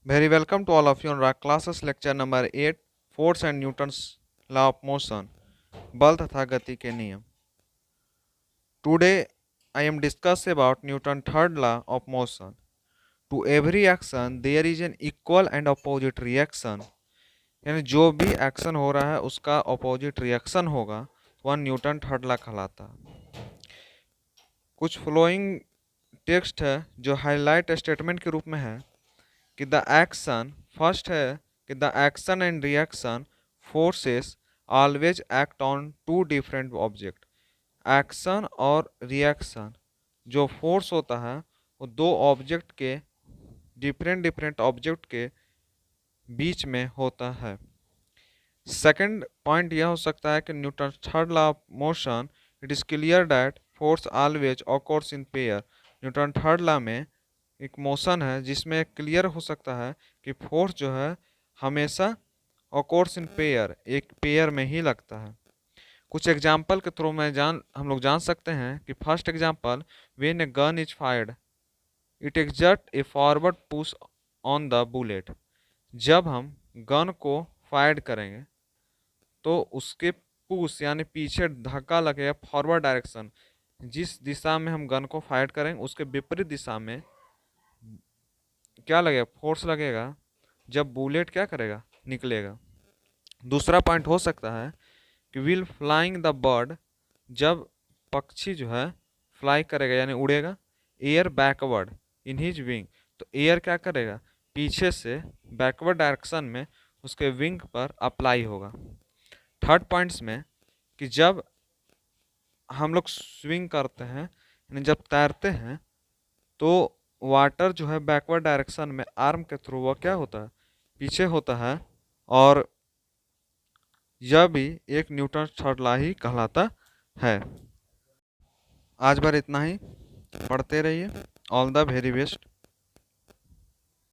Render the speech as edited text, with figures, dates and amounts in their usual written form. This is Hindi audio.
Very welcome to all of you on our classes lecture number 8 force and Newton's law of motion बल तथा गति के नियम। Today I am discuss about Newton third law of motion. To every action there is an equal and opposite reaction, यानी जो भी एक्शन हो रहा है उसका अपोजिट रिएक्शन होगा, वह न्यूटन थर्ड लॉ कहलाता है। कुछ फ्लोइंग टेक्स्ट है जो हाईलाइट स्टेटमेंट के रूप में है कि द एक्शन फर्स्ट है कि the action and reaction forces always act on two different object. Action और रिएक्शन जो फोर्स होता है वो दो ऑब्जेक्ट के डिफरेंट ऑब्जेक्ट के बीच में होता है। सेकंड पॉइंट यह हो सकता है कि Newton third law of motion, it is clear that force always occurs in pair. Newton third law में एक मोशन है जिसमें क्लियर हो सकता है कि फोर्स जो है हमेशा ऑकर्स इन पेयर, एक पेयर में ही लगता है। कुछ एग्जाम्पल के थ्रू में हम लोग जान सकते हैं कि first example, when a gun is fired it exert A forward push on the bullet. जब हम गन को फायर करेंगे तो उसके पुश यानी पीछे धक्का लगेगा फॉरवर्ड डायरेक्शन, जिस दिशा में हम गन को फायर करेंगे उसके विपरीत दिशा में क्या लगेगा, फोर्स लगेगा जब बुलेट क्या करेगा, निकलेगा। दूसरा पॉइंट हो सकता है कि विल फ्लाइंग द बर्ड, जब पक्षी जो है फ्लाई करेगा यानी उड़ेगा, air backward in his wing, तो एयर क्या करेगा, पीछे से बैकवर्ड डायरेक्शन में उसके विंग पर अप्लाई होगा। थर्ड पॉइंट्स में कि जब हम लोग स्विंग करते हैं यानी जब तैरते हैं तो वाटर जो है बैकवर्ड डायरेक्शन में आर्म के थ्रू वह क्या होता है, पीछे होता है, और यह भी एक न्यूटन थर्ड लॉ ही कहलाता है। आज बार इतना ही, पढ़ते रहिए। All the very best.